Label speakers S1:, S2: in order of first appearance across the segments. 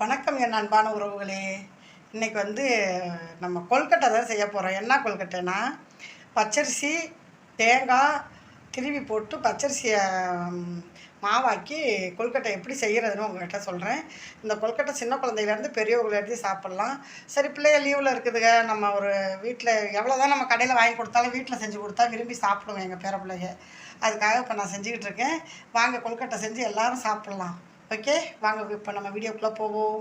S1: வணக்கம் என் அன்பான உறவுகளே. இன்றைக்கி நம்ம கொழுக்கட்டை தான் செய்ய போகிறோம். என்ன கொழுக்கட்டைனா பச்சரிசி தேங்காய் திருவி போட்டு பச்சரிசியை மாவாக்கி கொழுக்கட்டை எப்படி செய்கிறதுன்னு உங்கள்கிட்ட சொல்கிறேன். இந்த கொழுக்கட்டை சின்ன குழந்தையிலேருந்து பெரியவங்களேருந்து சாப்பிட்லாம். சரி, பிள்ளைகள் லீவில் இருக்குதுங்க, நம்ம ஒரு வீட்டில் எவ்வளோ தான் நம்ம கடையில் வாங்கி கொடுத்தாலும் வீட்டில் செஞ்சு கொடுத்தா விரும்பி சாப்பிடுவோம் எங்கள் பேர பிள்ளைங்க. அதுக்காக இப்போ நான் செஞ்சுக்கிட்டு இருக்கேன். வாங்க கொழுக்கட்டை செஞ்சு எல்லோரும் சாப்பிட்லாம். ஓகே, வாங்க இப்போ நம்ம வீடியோக்குள்ளே போவோம்.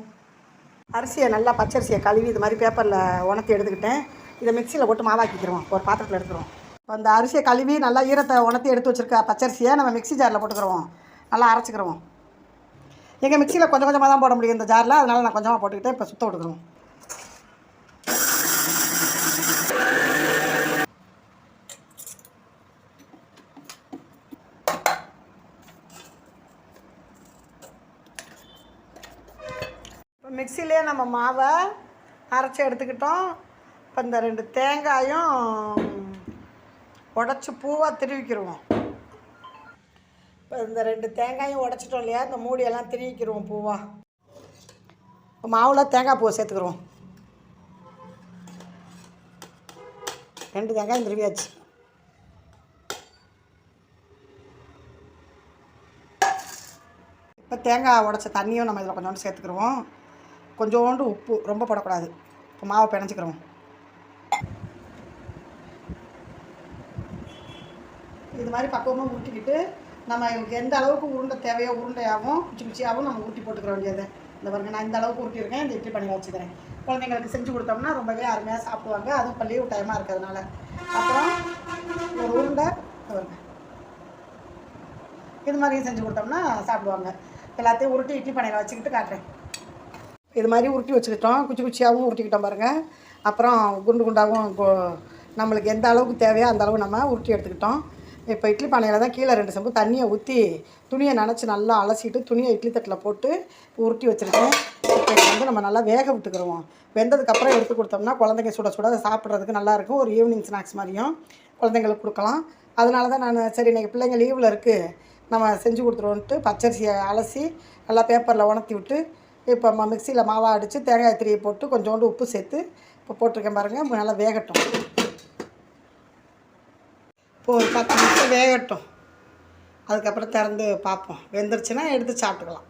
S1: அரிசியை நல்லா பச்சரிசியை கழுவி இது மாதிரி பேப்பரில் உணர்த்தி எடுத்துக்கிட்டேன். இதை மிக்சியில் போட்டு மாவாக்கிக்கிறோம். ஒரு பாத்திரத்தில் எடுத்துக்கிறோம். இப்போ அந்த அரிசியை கழுவி நல்லா ஈரத்தை உணர்த்தி எடுத்து வச்சுருக்க பச்சரிசியை நம்ம மிக்சி ஜாரில் போட்டுக்கிறோம். நல்லா அரைச்சிக்கிறோம். எங்கள் மிக்சியில் கொஞ்சம் கொஞ்சமாக தான் போட முடியும் இந்த ஜாரில், அதனால் நான் கொஞ்சமாக போட்டுக்கிட்டேன். இப்போ சுத்த விட்டுக்கிறோம். மிக்சிலே நம்ம மாவை அரைச்சி எடுத்துக்கிட்டோம். இப்போ இந்த 2 தேங்காயும் உடச்சி பூவாக திருவிக்கிடுவோம். இப்போ இந்த 2 தேங்காயும் உடச்சிட்டோம் இல்லையா, இந்த மூடியெல்லாம் திருவிக்கிடுவோம் பூவாக. இப்போ மாவில் தேங்காய் பூவை சேர்த்துக்கிறோம். 2 தேங்காயும் திருவியாச்சு. இப்போ தேங்காய் உடச்ச தண்ணியும் நம்ம இதில் கொஞ்சோண்டு சேர்த்துக்கிடுவோம். கொஞ்சோண்டு உப்பு, ரொம்ப போடக்கூடாது. இப்போ மாவை பிணைஞ்சிக்கிறோம். இது மாதிரி பக்குவமாக உருட்டிக்கிட்டு நம்ம எந்த அளவுக்கு உருண்டை தேவையோ உருண்டையாகவும் குச்சி குச்சியாகவும் நம்ம உருட்டி போட்டுக்கிற வேண்டியது. இந்த பாருங்க, நான் இந்த அளவுக்கு உருட்டியிருக்கேன். இந்த இட்லி பண்ணி வச்சுக்கிறேன். குழந்தைங்களுக்கு செஞ்சு கொடுத்தோம்னா ரொம்பவே அருமையாக சாப்பிடுவாங்க. அதுவும் இப்போ லீவு டைமாக இருக்கிறதுனால. அப்புறம் ஒரு உருண்டை வருங்க, இது மாதிரியும் செஞ்சு கொடுத்தோம்னா சாப்பிடுவாங்க. எல்லாத்தையும் உருட்டி இட்லி பண்ணையில் வச்சுக்கிட்டு காட்டுறேன். இது மாதிரி உருட்டி வச்சுக்கிட்டோம். குச்சி குச்சியாகவும் உருட்டிக்கிட்டோம் பாருங்கள். அப்புறம் குண்டு குண்டாகவும் நம்மளுக்கு எந்த அளவுக்கு தேவையோ அந்த அளவு நம்ம உருட்டி எடுத்துக்கிட்டோம். இப்போ இட்லி பானையில் தான் கீழே 2 செம்பு தண்ணியை ஊற்றி துணியை நனைச்சி நல்லா அலசிட்டு துணியை இட்லி தட்டில் போட்டு உருட்டி வச்சுருக்கேன். இப்போ இதை நம்ம நல்லா வேக விட்டுக்கிறோம். வெந்ததுக்கப்புறம் எடுத்து கொடுத்தோம்னா குழந்தைங்க சுட சுட அதை சாப்பிட்றதுக்கு நல்லாயிருக்கும். ஒரு ஈவினிங் ஸ்நாக்ஸ் மாதிரியும் குழந்தைங்களுக்கு கொடுக்கலாம். அதனால தான் நான் சரி இன்றைக்கி பிள்ளைங்க லீவில் இருக்குது, நம்ம செஞ்சு கொடுத்துருவோன்ட்டு பச்சரிசியை அலசி நல்லா பேப்பரில் உணர்த்தி விட்டு இப்போ மிக்சியில் மாவாக அடித்து தேங்காய் திரியை போட்டு கொஞ்சோண்டு உப்பு சேர்த்து இப்போ போட்டிருக்கேன் பாருங்கள். நல்லா வேகட்டும். இப்போ ஒரு 10 நிமிஷம் வேகட்டும். அதுக்கப்புறம் திறந்து பார்ப்போம். வெந்துருச்சுன்னா எடுத்து சாப்பிட்டுக்கலாம்.